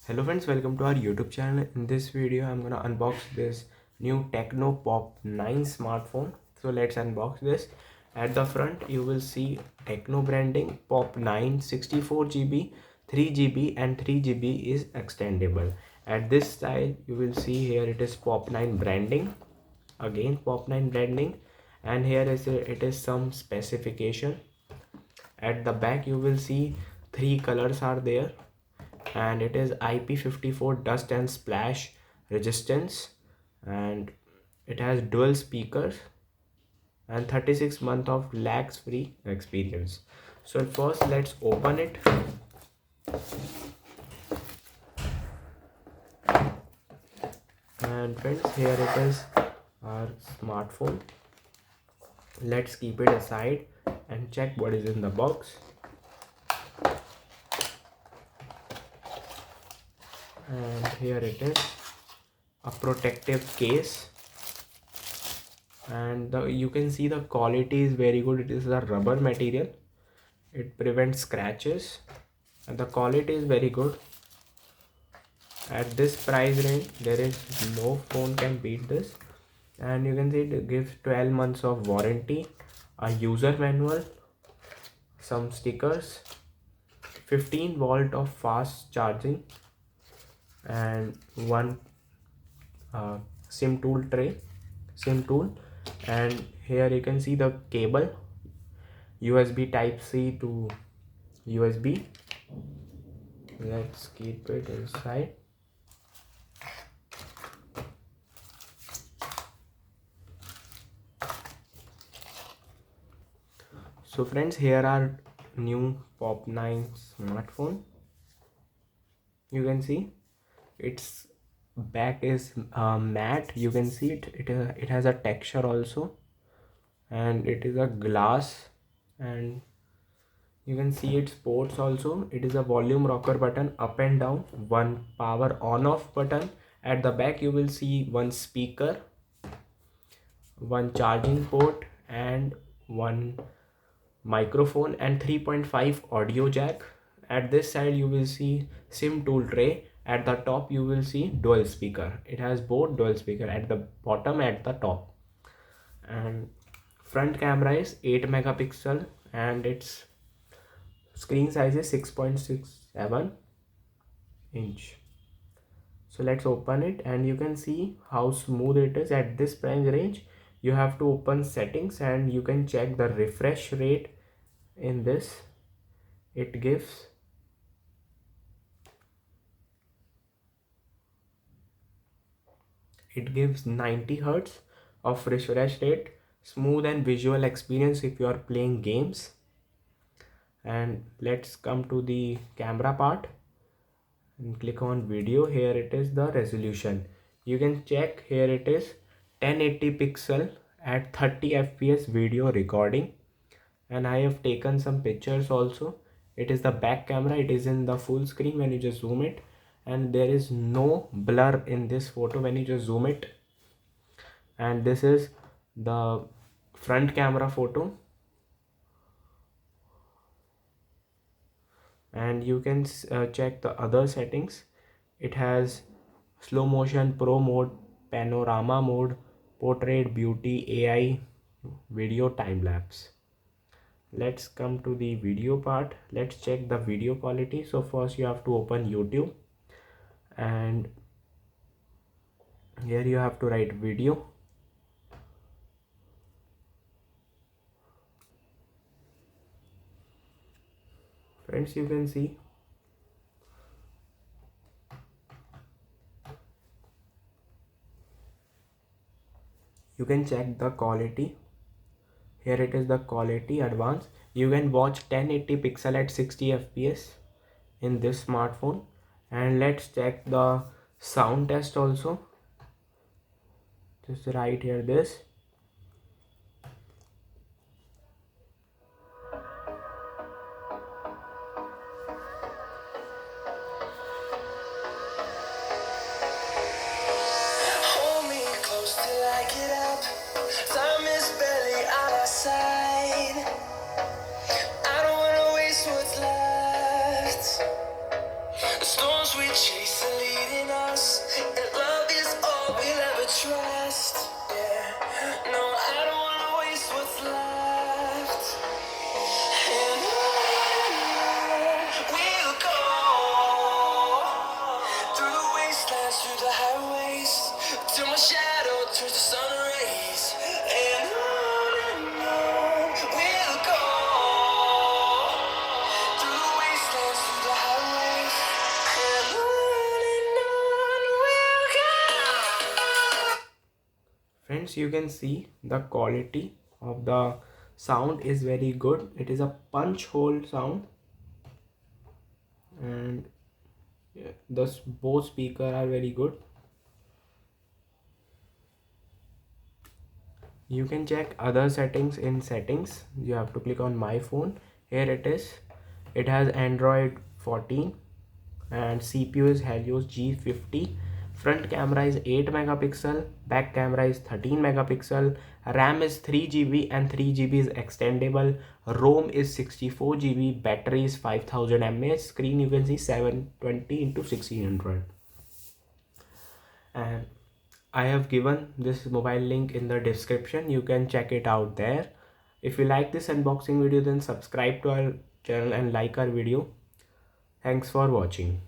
Hello friends, welcome to our YouTube channel. In this video I'm gonna unbox this new Tecno Pop 9 smartphone. So let's unbox this. At the front you will see Tecno branding. Pop 9 64 GB, 3 GB and 3 GB is extendable. At this side you will see here it is Pop 9 branding. Again Pop 9 branding, and here it is some specification. At the back you will see three colors are there, and it is IP54 dust and splash resistance, and it has dual speakers and 36 month of lags free experience. So first let's open it. And friends, here it is, our smartphone. Let's keep it aside and check what is in the box. And here it is, a protective case, and you can see the quality is very good. It is a rubber material, it prevents scratches, and the quality is very good. At this price range there is no phone can beat this. And you can see it gives 12 months of warranty, a user manual, some stickers, 15 volt of fast charging, and one sim tool. And here you can see the cable, USB type C to USB. Let's keep it inside. So friends, here are new Pop 9 smartphone. You can see its back is matte. You can see it has a texture also, and it is a glass. And you can see its ports also. It is a volume rocker button up and down, one power on off button. At the back you will see one speaker, one charging port, and one microphone, and 3.5 audio jack. At this side you will see sim tool tray. At the top you will see dual speaker. It has both dual speaker at the bottom, at the top. And front camera is 8 megapixel, and its screen size is 6.67 inch. So let's open it, and you can see how smooth it is. At this price range you have to open settings, and you can check the refresh rate. In this it gives 90 hertz of refresh rate, smooth and visual experience if you are playing games. And let's come to the camera part and click on video. Here it is the resolution. You can check, here it is 1080 pixel at 30 fps video recording. And I have taken some pictures also. It is the back camera, it is in the full screen when you just zoom it, and there is no blur in this photo when you just zoom it. And this is the front camera photo, and you can check the other settings. It has slow motion, pro mode, panorama mode, portrait, beauty, AI, video, time lapse. Let's come to the video part. Let's check the video quality. So first you have to open YouTube, and here you have to write video. Friends, you can see you can check the quality. Here it is the quality advanced. You can watch 1080 pixel at 60 fps in this smartphone. And let's check the sound test also. Just right here this. Hold me close till I get up. Time is barely on our side. I don't wanna waste what's left. The storms we chase are leading us, and love is all we'll ever trust. Yeah, no, I don't wanna waste what's left. And on we'll go, through the wastelands, through the highways, till my shadow turns to sun rays. And on we'll go, through the wastelands, through the highways, and on we'll go. Friends, you can see the quality of the sound is very good. It is a punch hole sound, and yeah, both speakers are very good. You can check other settings in settings. You have to click on my phone. Here it is. It has Android 14 and CPU is Helios G50. Front camera is 8 megapixel, back camera is 13 megapixel, RAM is 3 GB and 3 GB is extendable, ROM is 64 GB, battery is 5000 mAh, screen you can see 720 into 1600. And I have given this mobile link in the description. You can check it out there. If you like this unboxing video, then subscribe to our channel and like our video. Thanks for watching.